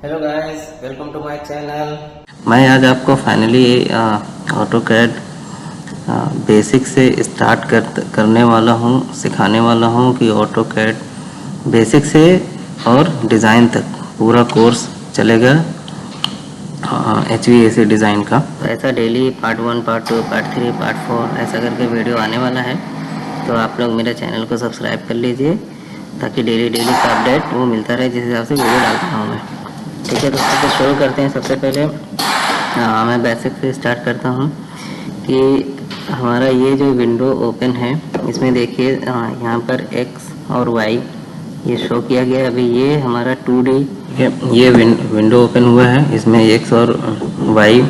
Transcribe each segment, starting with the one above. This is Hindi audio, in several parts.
Hello guys, welcome to my channel. मैं आज आपको फाइनली ऑटोकैड बेसिक से स्टार्ट करने वाला हूँ, सिखाने वाला हूँ कि ऑटोकैड बेसिक से और डिज़ाइन तक पूरा कोर्स चलेगा HVAC डिज़ाइन का। तो ऐसा daily part 1, part 2, part 3, part 4 ऐसा करके वीडियो आने वाला है। तो आप लोग मेरे चैनल को सब्सक्राइब कर लीजिए ताकि डेली का अपडेट वो मिलता रहे जिस हिसाब से वीडियो डालता हूँ मैं। ठीक है, तो शुरू करते हैं। सबसे पहले मैं बेसिक से स्टार्ट करता हूँ कि हमारा ये जो विंडो ओपन है इसमें देखिए यहाँ पर X और Y ये शो किया गया। अभी ये हमारा 2D ये विंडो ओपन हुआ है, इसमें X और Y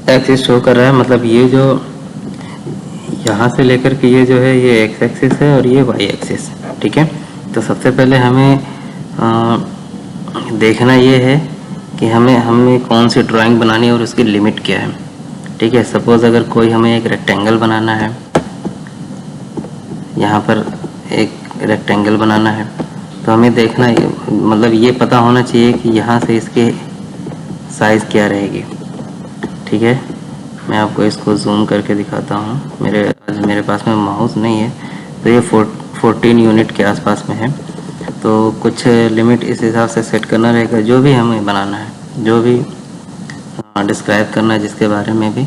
एक्सिस शो कर रहा है। मतलब ये जो यहाँ से लेकर के ये जो है ये X एक्सिस है और ये Y एक्सिस। ठीक है, तो सबसे पहले हमें देखना ये है कि हमें कौन सी ड्राइंग बनानी है और उसकी लिमिट क्या है। ठीक है, सपोज़ अगर कोई हमें एक रेक्टेंगल बनाना है, यहाँ पर एक रेक्टेंगल बनाना है, तो हमें देखना मतलब ये पता होना चाहिए कि यहाँ से इसके साइज़ क्या रहेगी। ठीक है, मैं आपको इसको जूम करके दिखाता हूँ। मेरे पास में माउस नहीं है, तो ये 14 यूनिट के आसपास में है। तो कुछ लिमिट इस हिसाब से सेट करना रहेगा। जो भी हमें बनाना है, जो भी डिस्क्राइब करना है जिसके बारे में भी,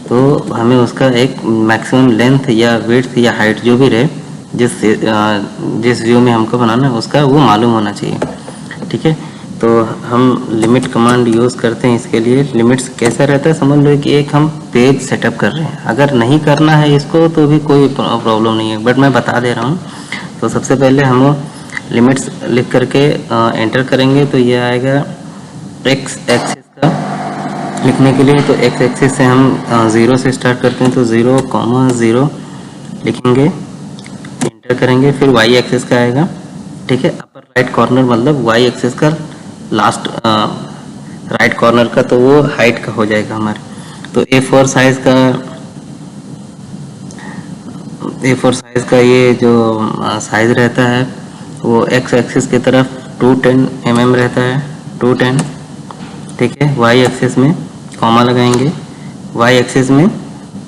तो हमें उसका एक मैक्सिमम लेंथ या विड्थ या हाइट जो भी रहे, जिस व्यू में हमको बनाना है उसका वो मालूम होना चाहिए। ठीक है, तो हम लिमिट कमांड यूज़ करते हैं इसके लिए। लिमिट्स कैसा रहता है, समझ लो कि एक हम पेज सेटअप कर रहे हैं। अगर नहीं करना है इसको तो भी कोई प्रॉब्लम नहीं है, बट मैं बता दे रहा हूँ। तो सबसे पहले हम लिमिट्स लिख करके एंटर करेंगे तो ये आएगा X एक्सिस का लिखने के लिए। तो X एक्सिस से हम 0 से स्टार्ट करते हैं, तो 0,0 लिखेंगे, एंटर करेंगे। फिर Y एक्सिस का आएगा। ठीक है, अपर राइट कॉर्नर मतलब Y एक्सिस का लास्ट राइट कॉर्नर का, तो वो हाइट का हो जाएगा हमारे। तो A4 साइज का ये जो साइज रहता है वो X एक्सिस की तरफ 210 mm रहता है, 210। ठीक है, Y एक्सिस में कॉमा लगाएंगे, Y एक्सिस में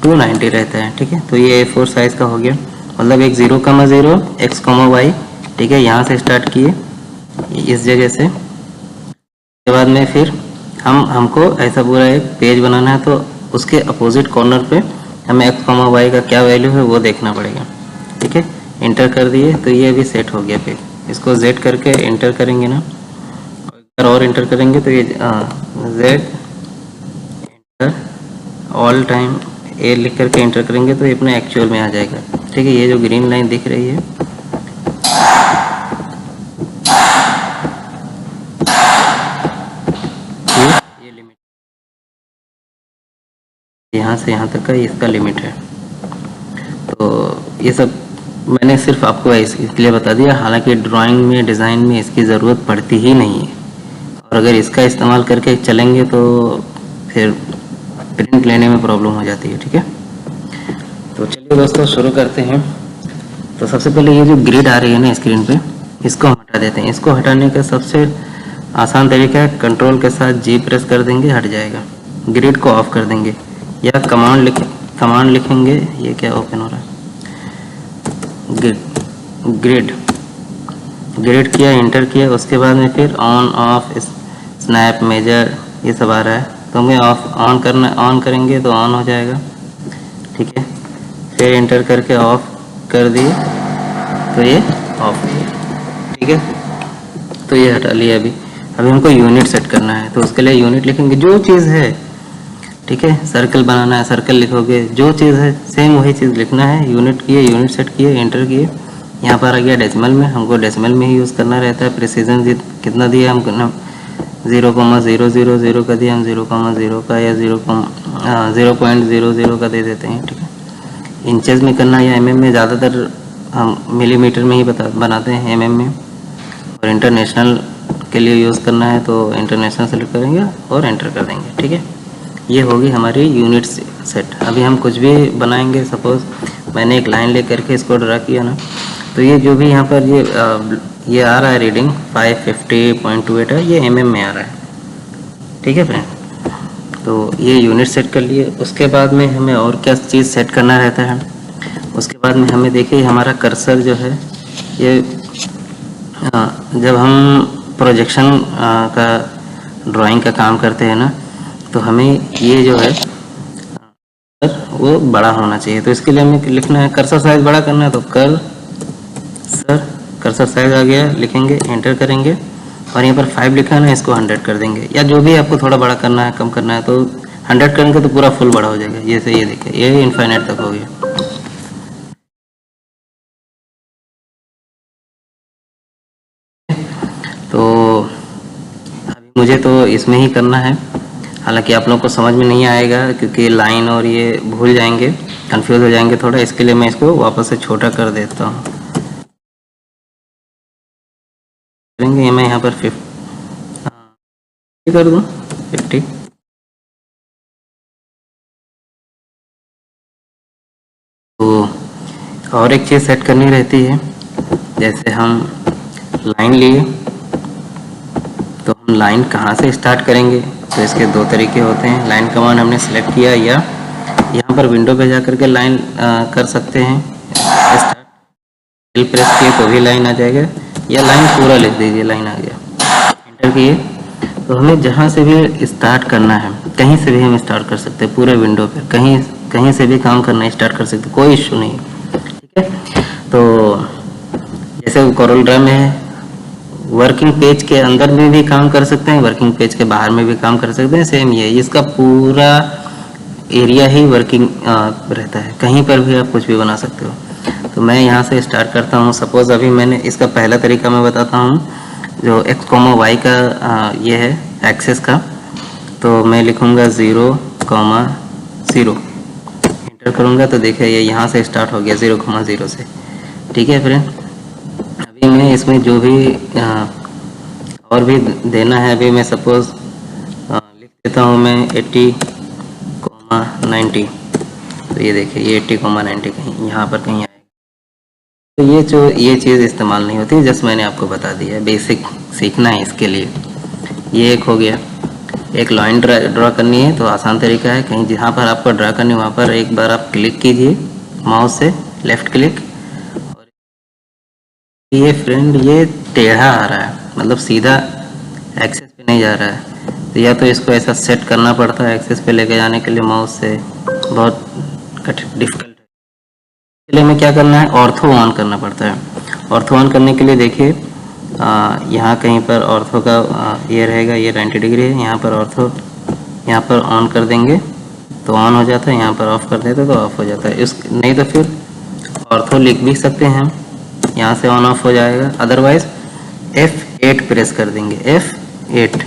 290 रहता है। ठीक है, तो ये A4 साइज का हो गया। मतलब एक 0,0 X, Y। ठीक है, यहाँ से स्टार्ट किए इस जगह से। उसके बाद में फिर हमको ऐसा पूरा एक पेज बनाना है, तो उसके अपोजिट कॉर्नर पे हमें X, Y का क्या वैल्यू है वो देखना पड़ेगा। ठीक है, इंटर कर दिए तो ये भी सेट हो गया पेज। इसको Z करके इंटर करेंगे ना, और इंटर करेंगे तो ये Z inter all time A लिख करके इंटर करेंगे तो ये अपने एक्चुअल में आ जाएगा। ठीक है, ये जो ग्रीन लाइन दिख रही है ये लिमिट, यहाँ से यहाँ तक का इसका लिमिट है। तो ये सब मैंने सिर्फ आपको इसलिए बता दिया, हालांकि ड्राइंग में, डिज़ाइन में इसकी ज़रूरत पड़ती ही नहीं है। और अगर इसका इस्तेमाल करके चलेंगे तो फिर प्रिंट लेने में प्रॉब्लम हो जाती है। ठीक है, तो चलिए दोस्तों शुरू करते हैं। तो सबसे पहले ये जो ग्रिड आ रही है ना स्क्रीन पे, इसको हम हटा देते हैं। इसको हटाने का सबसे आसान तरीका है, कंट्रोल के साथ G प्रेस कर देंगे, हट जाएगा। ग्रिड को ऑफ कर देंगे या कमांड लिखेंगे। ये क्या ओपन हो रहा है, ग्रिड किया, इंटर किया। उसके बाद में फिर ऑन, ऑफ, स्नैप, मेजर ये सब आ रहा है, तो हमें ऑन करेंगे तो ऑन हो जाएगा। ठीक है, फिर इंटर करके ऑफ कर दिए तो ये ऑफ हो गया। ठीक है, तो ये हटा लिया। अभी हमको यूनिट सेट करना है, तो उसके लिए यूनिट लिखेंगे जो चीज़ है। ठीक है, सर्कल बनाना है, सर्कल लिखोगे, जो चीज़ है सेम वही चीज़ लिखना है। यूनिट किए, यूनिट सेट किए, एंटर किए। यहाँ पर आ गया डेसिमल में, हमको डेसिमल में ही यूज़ करना रहता है। प्रिसीजन कितना दिया हमको, 0,000 का दिया, हम 0,0 का या 0.00 का दे देते हैं। ठीक है, इंचेस में करना या mm में, ज़्यादातर हम मिलीमीटर में ही बनाते हैं, mm में। और इंटरनेशनल के लिए यूज़ करना है तो इंटरनेशनल सेलेक्ट करेंगे और एंटर कर देंगे। ठीक है, ये होगी हमारी यूनिट सेट। अभी हम कुछ भी बनाएंगे, सपोज़ मैंने एक लाइन ले करके इसको ड्रा किया ना, तो तो ये जो भी यहाँ पर ये आ रहा है रीडिंग 550.28 है, ये mm में आ रहा है। ठीक है फ्रेंड, तो ये यूनिट सेट कर लिए। उसके बाद में हमें और क्या चीज़ सेट करना रहता है, उसके बाद में हमें देखिए हमारा कर्सर जो है ये जब हम प्रोजेक्शन का ड्राइंग का काम करते हैं ना, तो हमें ये जो है वो बड़ा होना चाहिए। तो इसके लिए हमें लिखना है कर्सर साइज बड़ा करना है, तो कर्सर साइज आ गया, लिखेंगे, एंटर करेंगे और यहाँ पर 5 लिखा है ना, इसको 100 कर देंगे, या जो भी आपको थोड़ा बड़ा करना है, कम करना है, तो 100 करेंगे तो पूरा फुल बड़ा हो जाएगा। जैसे ये देखिए, ये इनफाइनाइट तक हो गया। तो अभी मुझे तो इसमें ही करना है, हालांकि आप लोगों को समझ में नहीं आएगा क्योंकि लाइन और ये भूल जाएंगे, कंफ्यूज हो जाएंगे थोड़ा, इसके लिए मैं इसको वापस से छोटा कर देता हूँ। करेंगे मैं यहाँ पर 50 कर दूँ, 50। तो और एक चीज़ सेट करनी रहती है, जैसे हम लाइन लिए तो हम लाइन कहाँ से स्टार्ट करेंगे, तो इसके दो तरीके होते हैं। लाइन कमांड हमने सेलेक्ट किया, या यहाँ पर विंडो पे जा करके लाइन कर सकते हैं, स्टार्ट प्रेस किए तो भी लाइन आ जाएगा, या लाइन पूरा लिख दीजिए, लाइन आ गया, एंटर किए। तो हमें जहाँ से भी स्टार्ट करना है, कहीं से भी हम स्टार्ट कर सकते हैं, पूरे विंडो पे कहीं से भी काम करना स्टार्ट कर सकते, कोई इशू नहीं। ठीक है, तो जैसे कोरल ड्रा में है, वर्किंग पेज के अंदर में भी काम कर सकते हैं, वर्किंग पेज के बाहर में भी काम कर सकते हैं, सेम ये इसका पूरा एरिया ही वर्किंग रहता है, कहीं पर भी आप कुछ भी बना सकते हो। तो मैं यहाँ से स्टार्ट करता हूँ। सपोज अभी मैंने इसका पहला तरीका मैं बताता हूँ, जो x, y का ये है एक्सेस का, तो मैं लिखूँगा 0, 0, एंटर करूँगा तो देखिए ये यहाँ से स्टार्ट हो गया 0,0 से। ठीक है फ्रेंड, अभी मैं इसमें जो भी और भी देना है, अभी मैं सपोज लिख देता हूँ मैं 80,90, तो ये देखिए ये 80,90 कहीं यहाँ पर कहीं आएगा। तो ये चीज़ इस्तेमाल नहीं होती, जस्ट मैंने आपको बता दिया, बेसिक सीखना है इसके लिए। ये एक हो गया। एक लाइन ड्रा करनी है तो आसान तरीका है, कहीं जहाँ पर आपको ड्रा करनी है वहाँ पर एक बार आप क्लिक कीजिए माउस से, लेफ्ट क्लिक, और ये फ्रेंड ये टेढ़ा आ रहा है, मतलब सीधा एक्सेस पे नहीं जा रहा है, तो या तो इसको ऐसा सेट करना पड़ता है, एक्सेस पे लेके जाने के लिए माउस से बहुत डिफिकल्ट है। इसलिए हमें क्या करना है, ऑर्थो ऑन करना पड़ता है। ऑर्थो ऑन करने के लिए देखिए यहाँ कहीं पर ऑर्थो का ये रहेगा, ये 90 डिग्री है, यहाँ पर ऑर्थो यहाँ पर ऑन कर देंगे तो ऑन हो जाता है, यहाँ पर ऑफ कर देते तो ऑफ हो जाता है। इस नहीं तो फिर ऑर्थो लिख भी सकते हैं हम, यहाँ से ऑन ऑफ हो जाएगा, अदरवाइज F8 प्रेस कर देंगे, F8,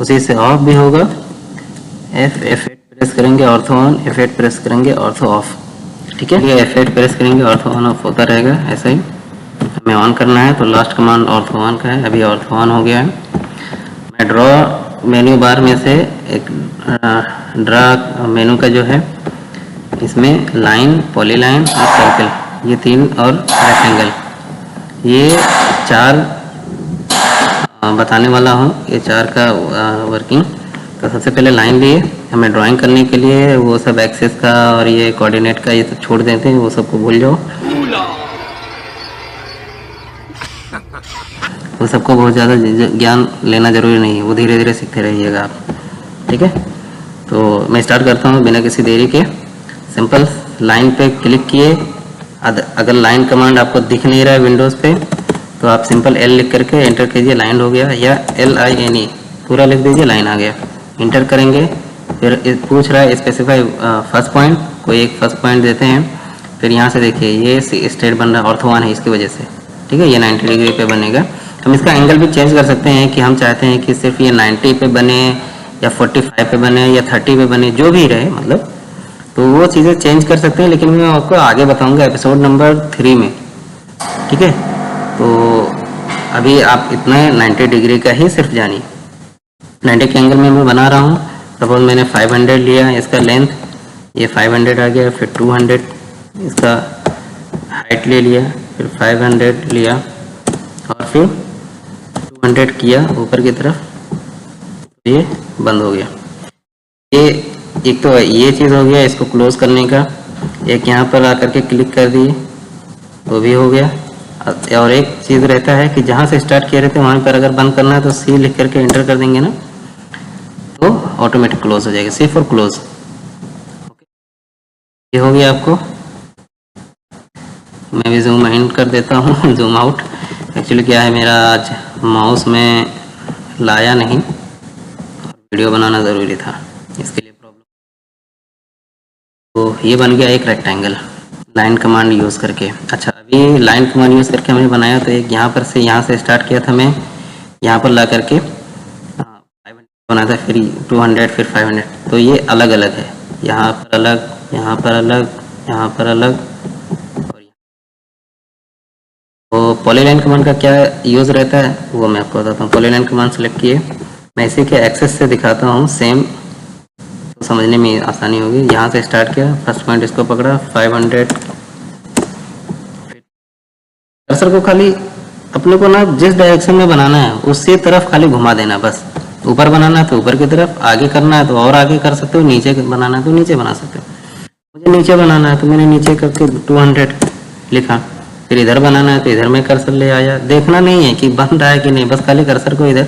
उसी से ऑफ भी होगा। F8 प्रेस करेंगे ऑर्थो ऑन, F8 प्रेस करेंगे ऑर्थो ऑफ। ठीक है, ये F8 प्रेस करेंगे ऑर्थो ऑन ऑफ होता रहेगा, ऐसा ही हमें ऑन करना है। तो लास्ट कमांड ऑर्थो ऑन का है, अभी ऑर्थो ऑन हो गया है। मैं ड्रॉ मेन्यू बार में से एक ड्रा मेनू का जो है, इसमें लाइन, पॉलीलाइन और सर्कल, ये 3 और रेक्टेंगल, ये 4 बताने वाला हूँ, ये 4 का वर्किंग। तो सबसे पहले लाइन लिए, हमें ड्राइंग करने के लिए वो सब एक्सेस का और ये कोऑर्डिनेट का ये सब छोड़ देते हैं, वो सबको भूल जाओ, वो सबको बहुत ज़्यादा ज्ञान लेना जरूरी नहीं है, वो धीरे धीरे सीखते रहिएगा आप। ठीक है, तो मैं स्टार्ट करता हूँ बिना किसी देरी के। सिंपल लाइन पे क्लिक किए, अगर लाइन कमांड आपको दिख नहीं रहा है विंडोज़ पे तो आप सिंपल L लिख करके एंटर कीजिए, लाइन हो गया, या LINE पूरा लिख दीजिए, लाइन आ गया, इंटर करेंगे। फिर पूछ रहा है स्पेसिफाई फर्स्ट पॉइंट, कोई एक फर्स्ट पॉइंट देते हैं। फिर यहाँ से देखिए ये स्ट्रेट बन रहा है, ऑर्थो ऑन है इसकी वजह से। ठीक है, ये 90 डिग्री पे बनेगा। हम इसका एंगल भी चेंज कर सकते हैं कि हम चाहते हैं कि सिर्फ ये 90 पे बने या 45 पे बने या 30 पे बने, जो भी रहे मतलब, तो वो चीज़ें चेंज कर सकते हैं, लेकिन मैं आपको आगे बताऊंगा एपिसोड नंबर 3 में। ठीक है, तो अभी आप इतना 90 डिग्री का ही सिर्फ जानिए। 90 के एंगल में मैं बना रहा हूँ। सपोज मैंने 500 लिया इसका लेंथ, ये 500 आ गया, फिर 200 इसका हाइट ले लिया, फिर 500 लिया और फिर 200 किया ऊपर की तरफ, ये बंद हो गया। ये एक तो ये चीज़ हो गया इसको क्लोज करने का। एक यहाँ पर आकर के क्लिक कर दिए तो भी हो गया। और एक चीज़ रहता है कि जहाँ से स्टार्ट किए रहते हैं वहाँ पर अगर बंद करना है तो सी लिख करके एंटर कर देंगे ना तो ऑटोमेटिक क्लोज हो जाएगा, सी फॉर क्लोज। ये हो गया आपको। मैं भी जूम इन कर देता हूँ जूम आउट। एक्चुअली क्या है, मेरा आज माउस में लाया नहीं, वीडियो बनाना ज़रूरी था, इसके लिए प्रॉब्लम। तो ये बन गया एक रेक्टेंगल लाइन कमांड यूज़ करके। अच्छा, अभी लाइन कमांड यूज़ करके हमने बनाया तो एक यहाँ से स्टार्ट किया था मैं, यहाँ पर ला करके 500 बनाया था, फिर 200, फिर 500। तो ये अलग अलग है, यहाँ पर अलग, यहाँ पर अलग, यहाँ पर अलग। और तो पॉलीलाइन कमांड का क्या यूज़ रहता है वो मैं आपको बताता हूँ। पॉलीलाइन कमांड सेलेक्ट किए, मैं इसी के एक्सेस से दिखाता हूँ सेम, तो समझने में आसानी होगी। यहाँ से स्टार्ट किया, फर्स्ट पॉइंट इसको पकड़ा 500। कर्सर को खाली अपने को ना जिस डायरेक्शन में बनाना है उसी तरफ खाली घुमा देना बस। ऊपर बनाना है तो ऊपर की तरफ, आगे करना है तो और आगे कर सकते हो, नीचे बनाना है तो नीचे बना सकते हो। मुझे नीचे बनाना है तो मैंने नीचे करके 200 लिखा। फिर इधर बनाना है तो इधर में कर्सर ले आया। देखना नहीं है कि बन रहा है कि नहीं, बस खाली कर्सर को इधर,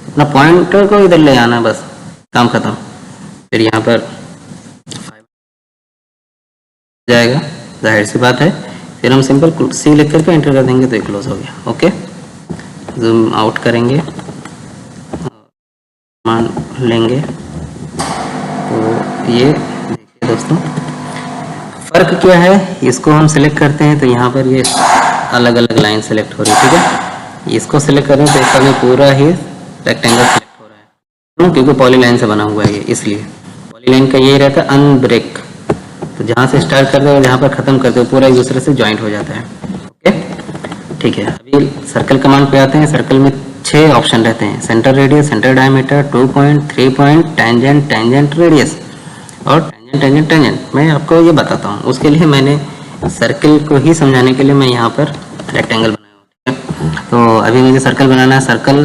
अपना पॉइंटर को इधर ले आना, बस काम खत्म। फिर यहाँ पर जाएगा, जाहिर सी बात है। फिर हम सिंपल सी लिख करके एंटर कर देंगे तो ये क्लोज हो गया। ओके, जूम आउट करेंगे, मान लेंगे तो ये देखिए दोस्तों, फ़र्क क्या है, इसको हम सिलेक्ट करते हैं तो यहाँ पर ये अलग अलग लाइन सेलेक्ट हो रही है। ठीक है, इसको सिलेक्ट करें तो इसका भी पूरा ही रेक्टेंगल सेलेक्ट हो रहा है, क्योंकि पॉलीलाइन से बना हुआ है ये, इसलिए पॉलीलाइन का ये रहता है अनब्रेक। तो जहाँ से स्टार्ट करते हो जहाँ पर ख़त्म करते हो पूरा एक दूसरे से ज्वाइंट हो जाता है। ओके, ठीक है। अभी सर्कल कमांड पे आते हैं। सर्कल में 6 ऑप्शन रहते हैं, centre radius, centre diameter, 2 point, 3 point, tangent, tangent radius और टेंजेंट टेंजेंट टेंजेंट। मैं आपको ये बताता हूँ, उसके लिए मैंने सर्कल को ही समझाने के लिए मैं यहाँ पर रेक्टेंगल बनाया हूँ। ठीक है, तो अभी मुझे सर्कल बनाना है। सर्कल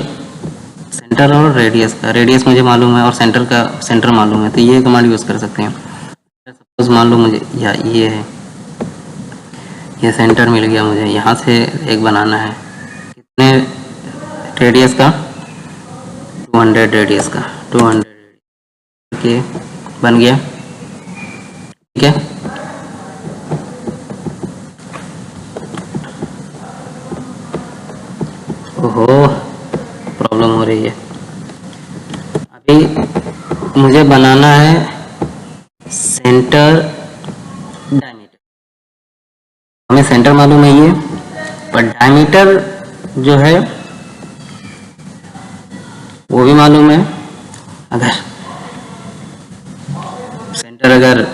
सेंटर और रेडियस का, रेडियस मुझे मालूम है और सेंटर का सेंटर मालूम है, तो ये कमांड यूज़ कर सकते हैं। सपोज मान लो मुझे ये है, ये सेंटर मिल गया मुझे, यहाँ से एक बनाना है, कितने रेडियस का, 200 रेडियस का, 200 के बन गया। ठीक है, ओहो प्रॉब्लम हो रही है। अभी मुझे बनाना है सेंटर डायमीटर। हमें सेंटर मालूम है ये, पर डायमीटर जो है वो भी मालूम है। अगर सेंटर अगर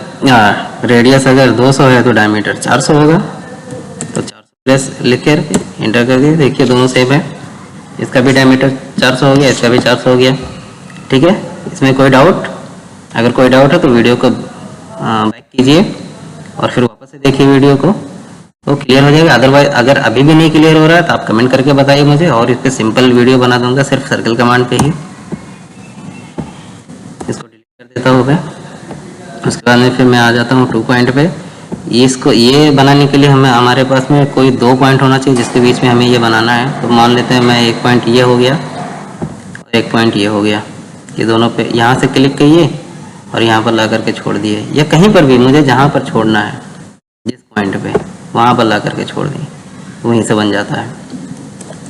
रेडियस अगर 200 है तो डायमीटर 400 होगा, तो 400 प्लस लिख कर एंटर कर दिए। देखिए दोनों सेम है, इसका भी डायमीटर 400 हो गया, इसका भी 400 हो गया। ठीक है, इसमें कोई डाउट? अगर कोई डाउट है तो वीडियो को बैक कीजिए और फिर वापस से देखिए वीडियो को, तो क्लियर हो जाएगा। अदरवाइज अगर अभी भी नहीं क्लियर हो रहा है तो आप कमेंट करके बताइए मुझे, और इस पर सिंपल वीडियो बना दूंगा सिर्फ सर्कल कमांड पे ही। इसको डिलीट कर देता हूँ मैं। उसके बाद में फिर मैं आ जाता हूँ 2 पॉइंट पे। इसको ये बनाने के लिए हमें, हमारे पास में कोई 2 पॉइंट होना चाहिए जिसके बीच में हमें ये बनाना है। तो मान लेते हैं मैं 1 पॉइंट ये हो गया और 1 पॉइंट ये हो गया। ये दोनों पे यहाँ से क्लिक किए और यहाँ पर ला करके छोड़ दिए, या कहीं पर भी मुझे जहाँ पर छोड़ना है, जिस पॉइंट पे वहाँ पर ला करके छोड़ दिए, वहीं से बन जाता है।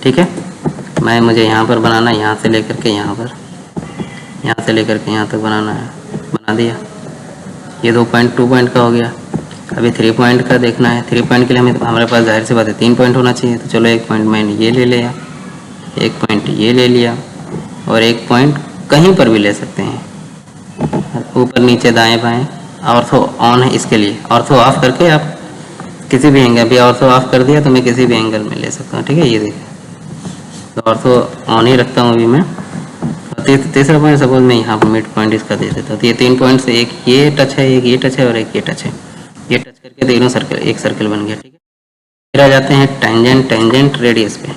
ठीक है, मुझे यहाँ पर बनाना है, यहाँ से लेकर के यहाँ पर, यहाँ से लेकर के यहाँ तक बनाना है, बना दिया। ये 2 पॉइंट का हो गया। अभी 3 पॉइंट का देखना है। 3 पॉइंट के लिए हमारे पास जाहिर सी बात है 3 पॉइंट होना चाहिए। तो चलो 1 पॉइंट मैंने ये ले लिया, 1 पॉइंट ये ले लिया, और 1 पॉइंट कहीं पर भी ले सकते हैं, ऊपर नीचे दाएं बाएं। ऑर्थो ऑन है, इसके लिए ऑर्थो ऑफ करके आप किसी भी एंगल, अभी ऑर्थो ऑफ कर दिया तो मैं किसी भी एंगल में ले सकता हूँ। ठीक है, ये देखिए, तो ऑर्थो ऑन ही रखता हूँ अभी मैं। तीसरा पॉइंट सपोज मैं यहाँ पर मिड पॉइंट इसका दे देता हूँ। तो ये 3 पॉइंट से एक ये टच है, एक ये टच है और एक ये टच है। ये टच करके तीनों सर्कल, एक सर्कल बन गया। ठीक है, फिर आ जाते हैं टेंजेंट रेडियस पे।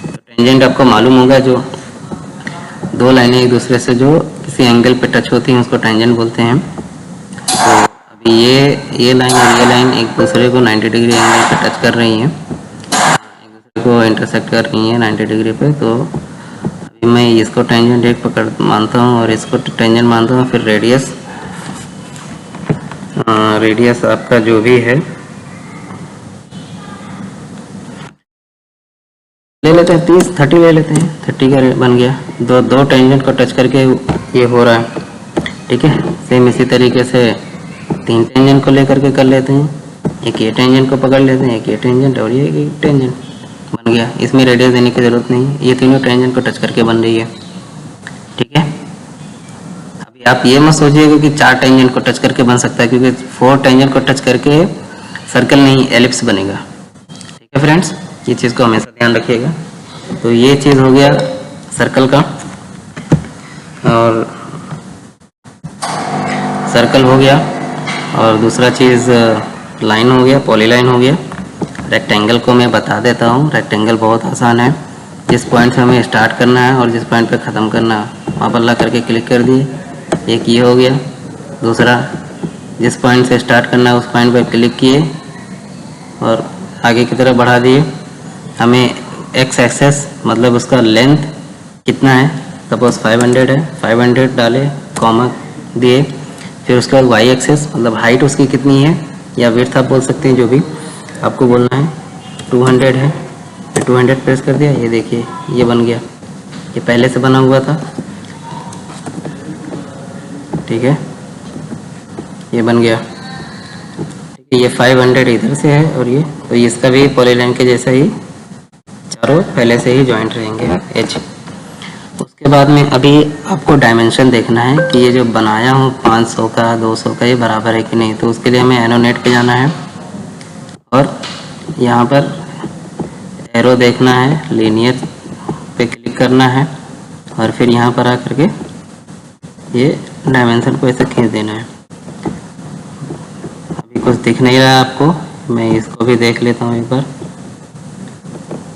तो टेंजेंट आपको मालूम होगा, जो दो लाइनें एक दूसरे से जो किसी एंगल पे टच होती हैं उसको टेंजेंट बोलते हैं। तो अभी ये लाइन और ये लाइन एक दूसरे को 90 डिग्री एंगल पे टच कर रही हैं, एक दूसरे को इंटरसेक्ट कर रही हैं 90 डिग्री पे। तो अभी मैं इसको टेंजेंट एक पकड़ मानता हूँ और इसको टेंजेंट मानता हूँ। फिर रेडियस आपका जो भी है ले लेते हैं 30 ले लेते हैं, 30 का बन गया। दो टेंजेंट को टच करके ये हो रहा है, ठीक है। सेम इसी तरीके से 3 टेंजेंट को लेकर के कर लेते हैं, एक ये टेंजेंट को पकड़ लेते हैं, एक ये टेंजेंट और ये एक टेंजेंट बन गया। इसमें रेडियस देने की ज़रूरत नहीं है, ये तीनों टेंजेंट को टच करके बन रही है, ठीक है। अभी आप ये मत सोचिएगा कि 4 टेंजेंट को टच करके बन सकता है, क्योंकि 4 टेंजेंट को टच करके सर्कल नहीं एलिप्स बनेगा, ठीक है फ्रेंड्स। ये चीज़ को हमेशा ध्यान रखिएगा। तो ये चीज़ हो गया सर्कल का, और सर्कल हो गया, और दूसरा चीज़ लाइन हो गया, पॉलीलाइन हो गया। रेक्टेंगल को मैं बता देता हूँ। रेक्टेंगल बहुत आसान है, जिस पॉइंट से हमें स्टार्ट करना है और जिस पॉइंट पे ख़त्म करना है वहाँ पर ला करके क्लिक कर दिए, एक ये हो गया। दूसरा, जिस पॉइंट से स्टार्ट करना है उस पॉइंट पर क्लिक किए और आगे की तरफ बढ़ा दिए। हमें एक्स एक्सेस मतलब उसका लेंथ कितना है, सपोज 500 है, 500 डाले, कॉमा दिए। फिर उसके बाद वाई एक्सेस मतलब हाइट उसकी कितनी है, या विड्थ आप बोल सकते हैं, जो भी आपको बोलना है। 200 है, 200 प्रेस कर दिया, ये देखिए ये बन गया, ये पहले से बना हुआ था, ठीक है, ये बन गया, ठीक है। ये 500 इधर से है और ये, तो इसका भी पॉलीलाइन के जैसा ही चारों पहले से ही जॉइंट रहेंगे एच। उसके बाद में अभी आपको डायमेंशन देखना है कि ये जो बनाया हूँ 500 का 200 का ये बराबर है कि नहीं। तो उसके लिए हमें एनोनेट पे जाना है और यहाँ पर एरो देखना है, लीनियर पे क्लिक करना है और फिर यहाँ पर आकर के ये डायमेंशन को ऐसे खींच देना है। अभी कुछ दिख नहीं रहा है आपको, मैं इसको भी देख लेता हूँ एक बार।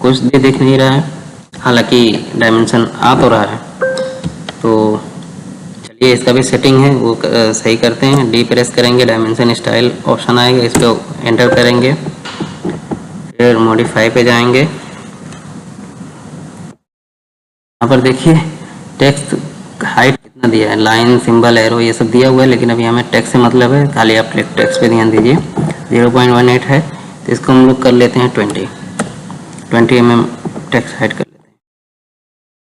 कुछ भी दिख नहीं रहा है, हालांकि डायमेंशन आ तो रहा है। तो चलिए इसका भी सेटिंग है वो सही करते हैं। डी प्रेस करेंगे, डायमेंशन स्टाइल ऑप्शन आएगा, इस पर एंटर करेंगे, फिर मॉडिफाई पे जाएंगे। यहाँ पर देखिए टेक्स्ट हाइट कितना दिया है, लाइन, सिंबल, एरो ये सब दिया हुआ है, लेकिन अभी हमें टेक्स्ट से मतलब है, खाली आप टेक्स्ट पे ध्यान दीजिए। 0.18 है, तो इसको हम लोग कर लेते हैं 20 mm टेक्स्ट हाइट कर लेते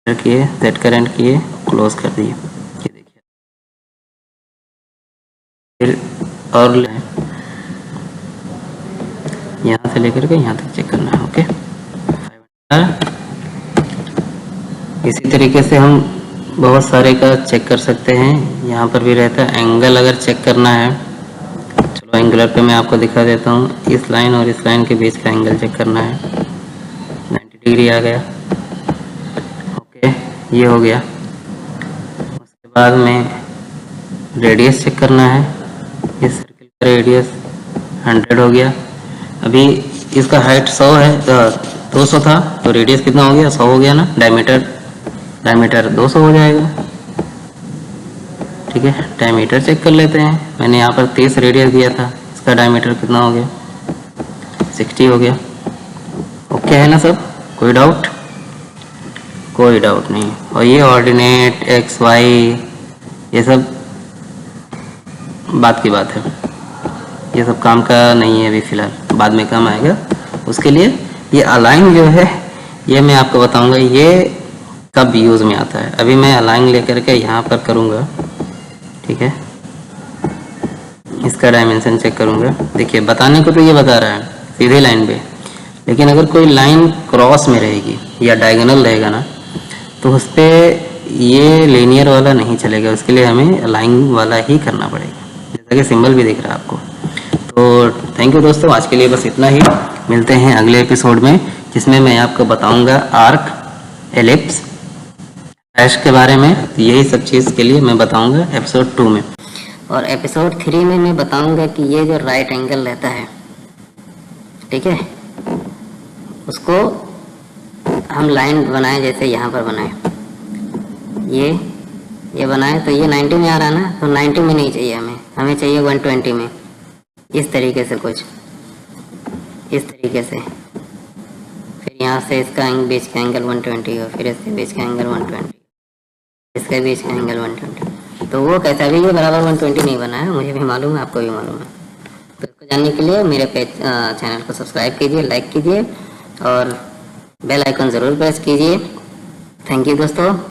हैं। किए, सेट करेंट किए, क्लोज कर दिए, ये देखिए। फिर और यहाँ से लेकर के यहाँ तक चेक करना है, ओके। इसी तरीके से हम बहुत सारे का चेक कर सकते हैं। यहाँ पर भी रहता है एंगल, अगर चेक करना है, चलो एंगुलर पे मैं आपको दिखा देता हूँ। इस लाइन और इस लाइन के बीच का एंगल चेक करना है, 90 डिग्री आ गया, ओके, ये हो गया। उसके बाद में रेडियस चेक करना है, इस सर्कल का रेडियस 100 हो गया। अभी इसका हाइट 100 है, 200 था, तो रेडियस कितना हो गया, 100 हो गया ना। डायमीटर 200 हो जाएगा, ठीक है। डायमीटर चेक कर लेते हैं। मैंने यहाँ पर 30 रेडियस दिया था, इसका डायमीटर कितना हो गया, 60 हो गया, ओके है ना सब। कोई डाउट? कोई डाउट नहीं। और ये ऑर्डिनेट एक्स वाई ये सब बात की बात है, ये सब काम का नहीं है अभी फ़िलहाल, बाद में काम आएगा उसके लिए। ये अलाइन जो है ये मैं आपको बताऊंगा ये कब यूज़ में आता है। अभी मैं अलाइन लेकर के यहाँ पर करूँगा, ठीक है। इसका डायमेंशन चेक करूँगा। देखिए बताने को तो ये बता रहा है सीधे लाइन पे, लेकिन अगर कोई लाइन क्रॉस में रहेगी या डायगोनल रहेगा ना, तो उस पर ये लीनियर वाला नहीं चलेगा। उसके लिए हमें अलाइन वाला ही करना पड़ेगा, जैसा कि सिंबल भी दिख रहा है आपको। तो थैंक यू दोस्तों, आज के लिए बस इतना ही। मिलते हैं अगले एपिसोड में, जिसमें मैं आपको बताऊंगा आर्क, एलिप्स, डैश के बारे में। यही सब चीज़ के लिए मैं बताऊंगा एपिसोड 2 में। और एपिसोड 3 में मैं बताऊंगा कि ये जो राइट एंगल रहता है, ठीक है, उसको हम लाइन बनाए, जैसे यहाँ पर बनाए, ये बनाए तो ये 90 में आ रहा है ना, तो 90 में नहीं चाहिए हमें चाहिए 120 में, इस तरीके से कुछ इस तरीके से। फिर यहाँ से इसका बीच का एंगल 120 हो, फिर इसके बीच का एंगल 120, इसके बीच का एंगल 120। तो वो कैसा भी ये बराबर 120 नहीं बना है, मुझे भी मालूम है, आपको भी मालूम है। तो इसको जानने के लिए मेरे चैनल को सब्सक्राइब कीजिए, लाइक कीजिए और बेल आइकन ज़रूर प्रेस कीजिए। थैंक यू दोस्तों।